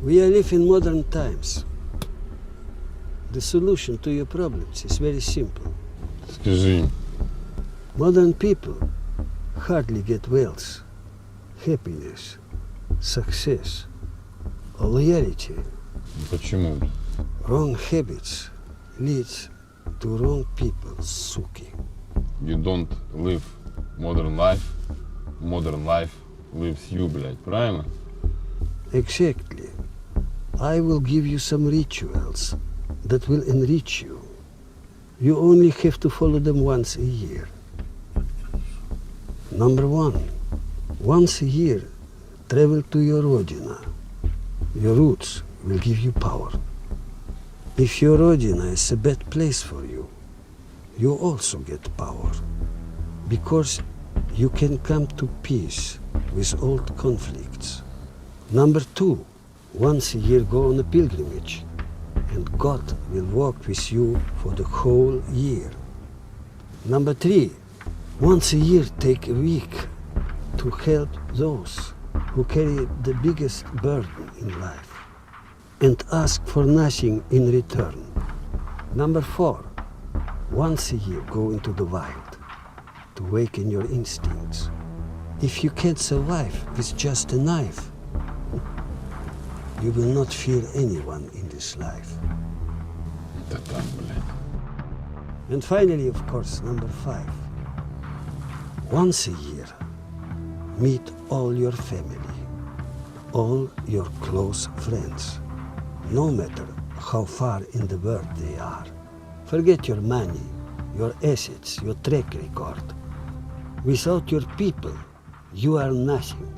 We are living in modern times. The solution to your problems is very simple. Скажи. Modern people hardly get wealth, happiness, success, or loyalty. Почему? Wrong habits leads to wrong people, суки. You don't live modern life lives you, блядь, правильно? Exactly. I will give you some rituals that will enrich you. You only have to follow them once a year. Number 1, once a year, travel to your Rodina. Your roots will give you power. If your Rodina is a bad place for you, you also get power, because you can come to peace with old conflicts. Number 2, once a year go on a pilgrimage, and God will walk with you for the whole year. Number 3, once a year take a week to help those who carry the biggest burden in life and ask for nothing in return. Number 4, once a year go into the wild to awaken your instincts. If you can't survive with just a knife, you will not fear anyone in this life. Это так, блядь. And finally, of course, number 5, once a year, meet all your family, all your close friends, no matter how far in the world they are. Forget your money, your assets, your track record. Without your people, you are nothing.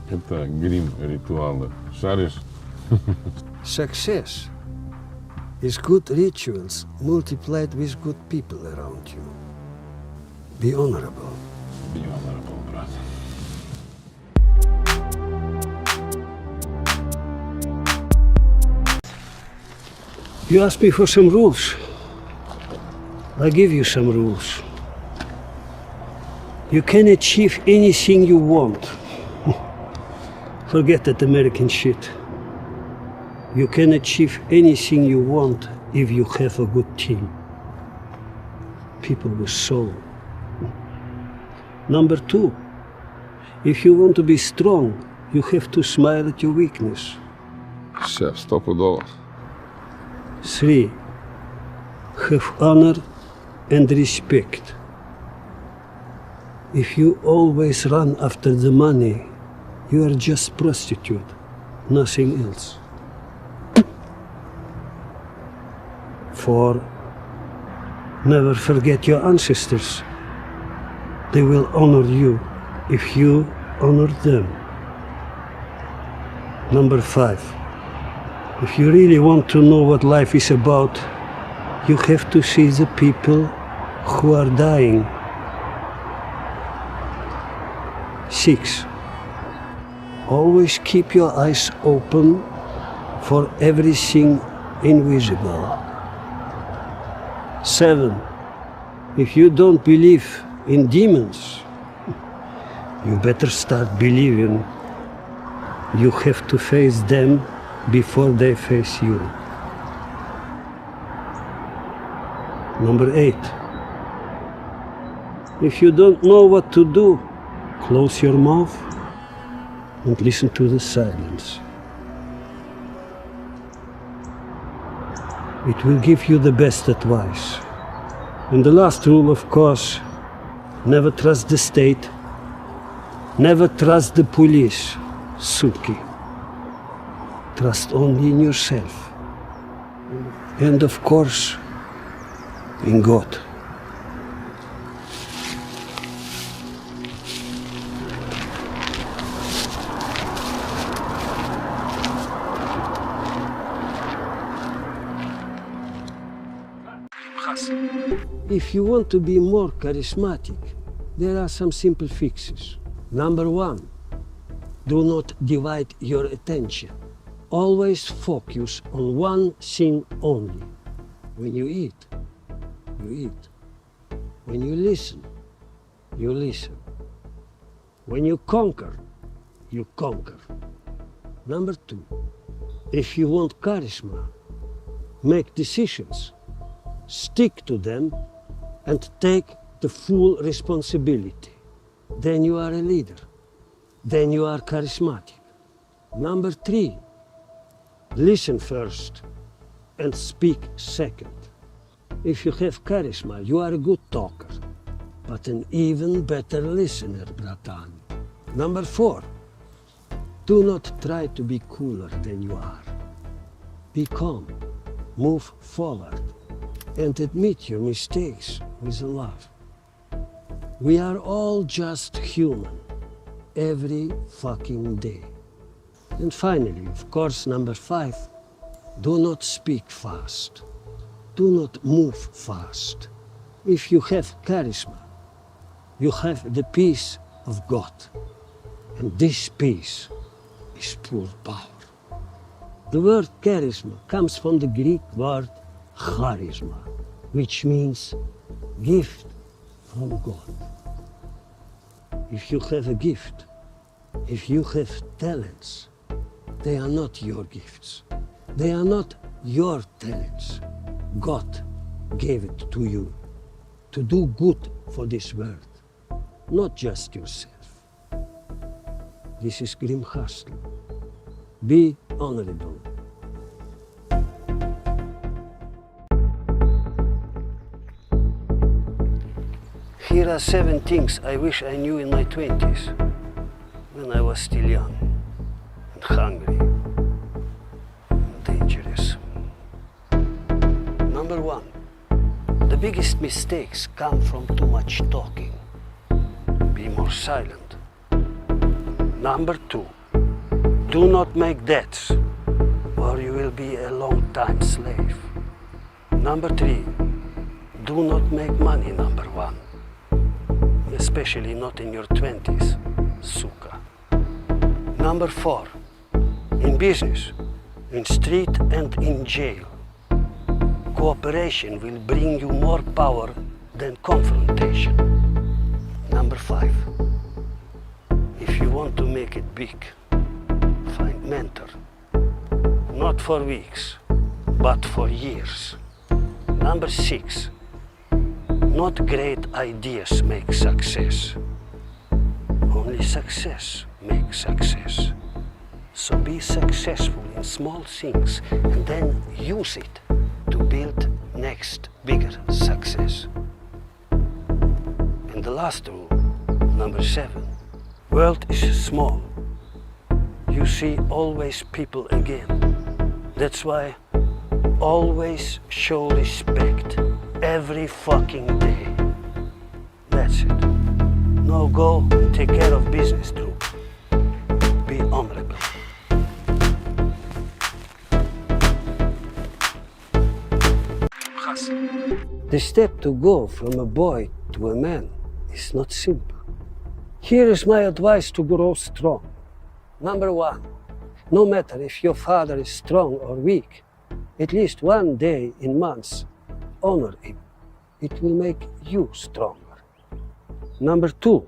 Это грим ритуалы. Шаришь? Success is good rituals multiplied with good people around you. Be honorable. Be honorable, брат. You ask me for some rules. I give you some rules. You can achieve anything you want. Forget that American shit. You can achieve anything you want if you have a good team. People with soul. Number 2, if you want to be strong, you have to smile at your weakness. Шеф, стопудово. 3, have honor and respect. If you always run after the money, you are just prostitute, nothing else. 4, never forget your ancestors. They will honor you if you honor them. Number 5, if you really want to know what life is about, you have to see the people who are dying. 6, always keep your eyes open for everything invisible. 7, if you don't believe in demons, you better start believing you have to face them before they face you. Number 8, if you don't know what to do, close your mouth and listen to the silence. It will give you the best advice. And the last rule, of course, never trust the state, never trust the police, suki. Trust only in yourself. And of course, in God. If you want to be more charismatic, there are some simple fixes. Number 1, do not divide your attention. Always focus on one thing only. When you eat, you eat. When you listen, you listen. When you conquer, you conquer. Number 2, if you want charisma, make decisions, stick to them, and take the full responsibility. Then you are a leader. Then you are charismatic. Number 3, listen first and speak second. If you have charisma, you are a good talker, but an even better listener, bratan. Number 4, do not try to be cooler than you are. Be calm, move forward, and admit your mistakes with love. We are all just human, every fucking day. And finally, of course, number 5, do not speak fast. Do not move fast. If you have charisma, you have the peace of God. And this peace is pure power. The word charisma comes from the Greek word charisma, which means gift from God. If you have a gift, if you have talents, they are not your gifts. They are not your talents. God gave it to you to do good for this world, not just yourself. This is Grim Hustle. Be honorable. Here are 7 things I wish I knew in my 20s, when I was still young and hungry and dangerous. Number 1, the biggest mistakes come from too much talking. Be more silent. Number 2, do not make debts, or you will be a long-time slave. Number 3, do not make money, number 1. Especially not in your 20s, suka. Number 4, in business, in street and in jail, cooperation will bring you more power than confrontation. Number 5, if you want to make it big, find mentor. Not for weeks, but for years. Number 6, not great ideas make success. Only success makes success. So be successful in small things and then use it to build next bigger success. And the last rule, number 7, world is small. You see always people again. That's why always show respect every fucking day. That's it. Now go take care of business, Drew. Be honorable. The step to go from a boy to a man is not simple. Here is my advice to grow strong. Number 1, no matter if your father is strong or weak, at least one day in months, honor him. It will make you stronger. Number 2,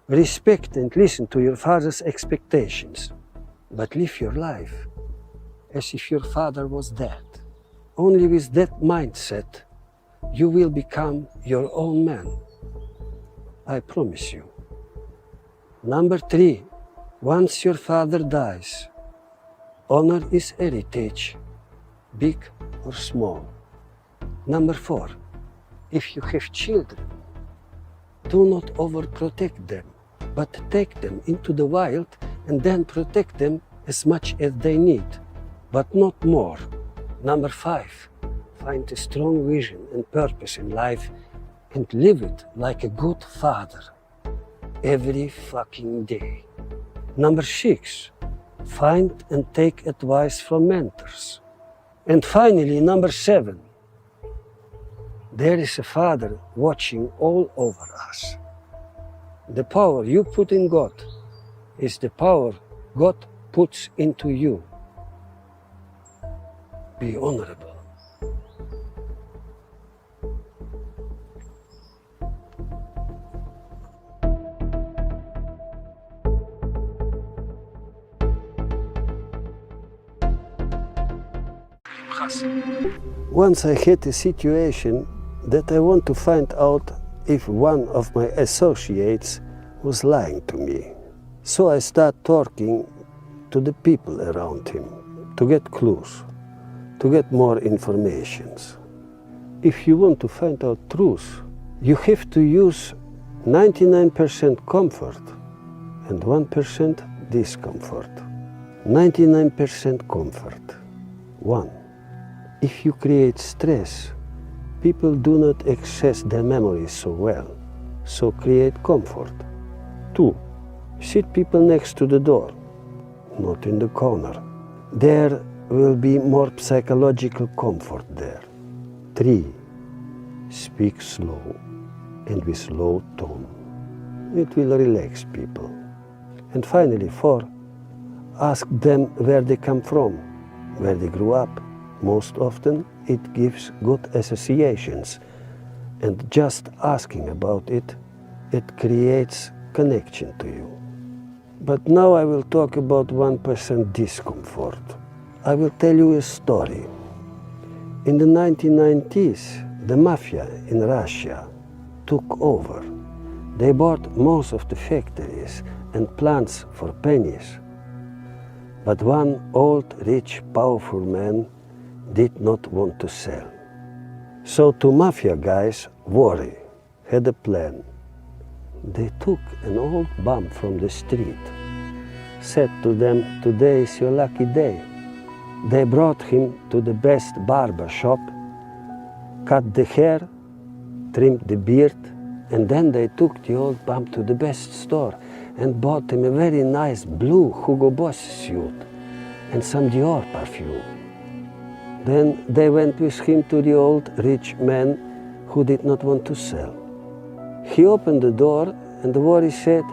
respect and listen to your father's expectations, but live your life as if your father was dead. Only with that mindset, you will become your own man. I promise you. Number 3, once your father dies, honor his heritage, big or small. Number 4, if you have children, do not overprotect them, but take them into the wild and then protect them as much as they need, but not more. Number 5, find a strong vision and purpose in life and live it like a good father every fucking day. Number 6, find and take advice from mentors. And finally, number 7, there is a Father watching all over us. The power you put in God is the power God puts into you. Be honorable. Once I had a situation that I want to find out if one of my associates was lying to me. So I start talking to the people around him to get clues, to get more informations. If you want to find out truth, you have to use 99% comfort and 1% discomfort. 99% comfort. 1. If you create stress, people do not access their memories so well, so create comfort. 2. Sit people next to the door, not in the corner. There will be more psychological comfort there. 3. Speak slow and with low tone. It will relax people. And finally, 4. Ask them where they come from, where they grew up. Most often it gives good associations, and just asking about it, it creates connection to you. But now I will talk about 1% discomfort. I will tell you a story. In the 1990s, the mafia in Russia took over. They bought most of the factories and plants for pennies. But one old, rich, powerful man did not want to sell. So two mafia guys, worried, had a plan. They took an old bum from the street, said to them, "Today is your lucky day." They brought him to the best barber shop, cut the hair, trimmed the beard, and then they took the old bum to the best store and bought him a very nice blue Hugo Boss suit and some Dior perfume. Then they went with him to the old rich man who did not want to sell. He opened the door and the worry said,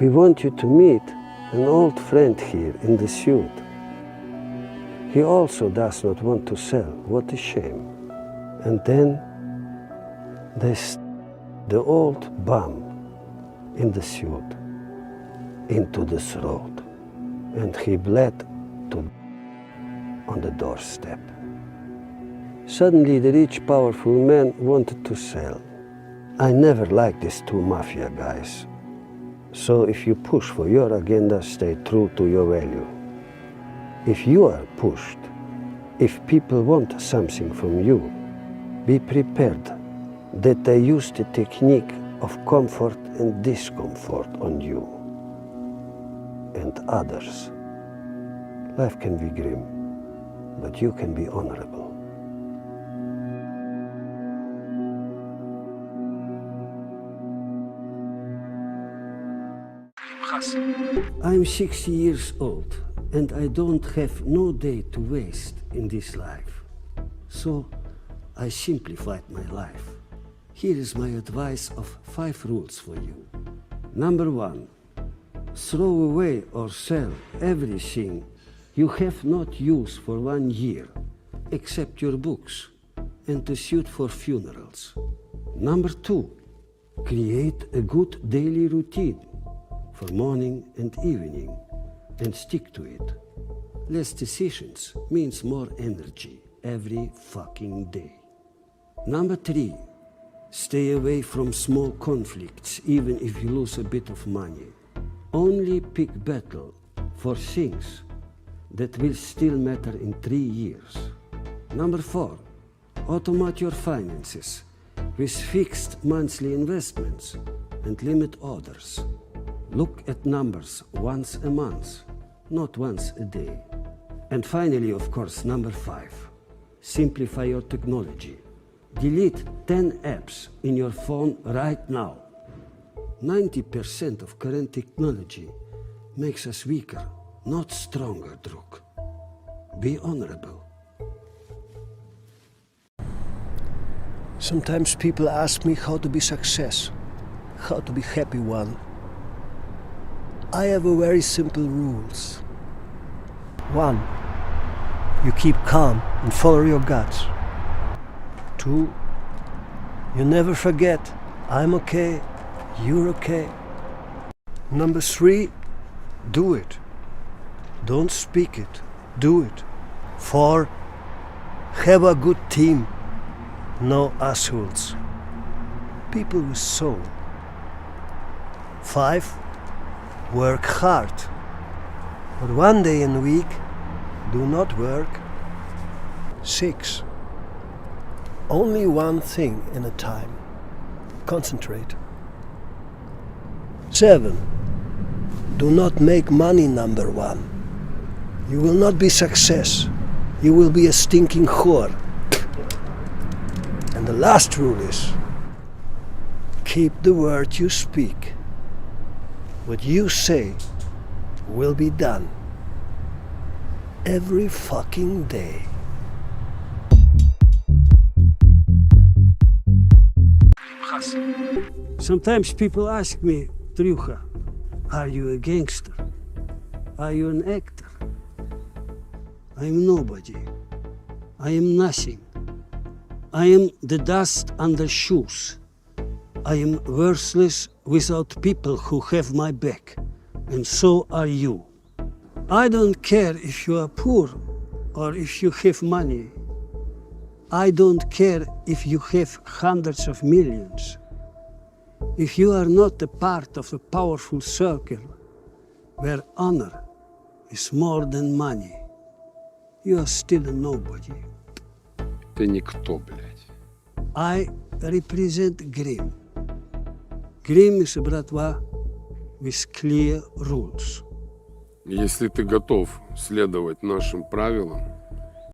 "We want you to meet an old friend here in the suit. He also does not want to sell. What a shame." And then they the old bum in the suit into the throat, and he bled to on the doorstep. Suddenly the rich, powerful man wanted to sell. I never liked these two mafia guys. So if you push for your agenda, stay true to your value. If you are pushed, if people want something from you, be prepared that they use the technique of comfort and discomfort on you and others. Life can be grim, but you can be honorable. I'm 60 years old and I don't have no day to waste in this life. So I simplified my life. Here is my advice of 5 rules for you. Number 1, throw away or sell everything you have not used for 1 year, except your books and a suit for funerals. Number 2, create a good daily routine for morning and evening and stick to it. Less decisions means more energy every fucking day. Number 3, stay away from small conflicts, even if you lose a bit of money. Only pick battle for things that will still matter in 3 years. Number 4, automate your finances with fixed monthly investments and limit orders. Look at numbers once a month, not once a day. And finally, of course, number 5, simplify your technology. Delete 10 apps in your phone right now. 90% of current technology makes us weaker, not stronger, Druk. Be honorable. Sometimes people ask me how to be success, how to be happy one. I have a very simple rules. 1, you keep calm and follow your guts. 2, you never forget, I'm okay, you're okay. Number 3, do it. Don't speak it, do it. 4, Have a good team. No assholes. People with soul. 5. Work hard. But one day in a week, do not work. 6. Only one thing in a time. Concentrate. 7. Do not make money number one. You will not be success. You will be a stinking whore. And the last rule is, keep the word you speak. What you say will be done. Every fucking day. Sometimes people ask me, Tryucha, are you a gangster? Are you an actor? I am nobody. I am nothing. I am the dust under shoes. I am worthless without people who have my back. And so are you. I don't care if you are poor or if you have money. I don't care if you have hundreds of millions. If you are not a part of a powerful circle where honor is more than money, you are still a nobody. Ты никто, блядь. I represent Grim. Grim is a bratва with clear rules. Если ты готов следовать нашим правилам,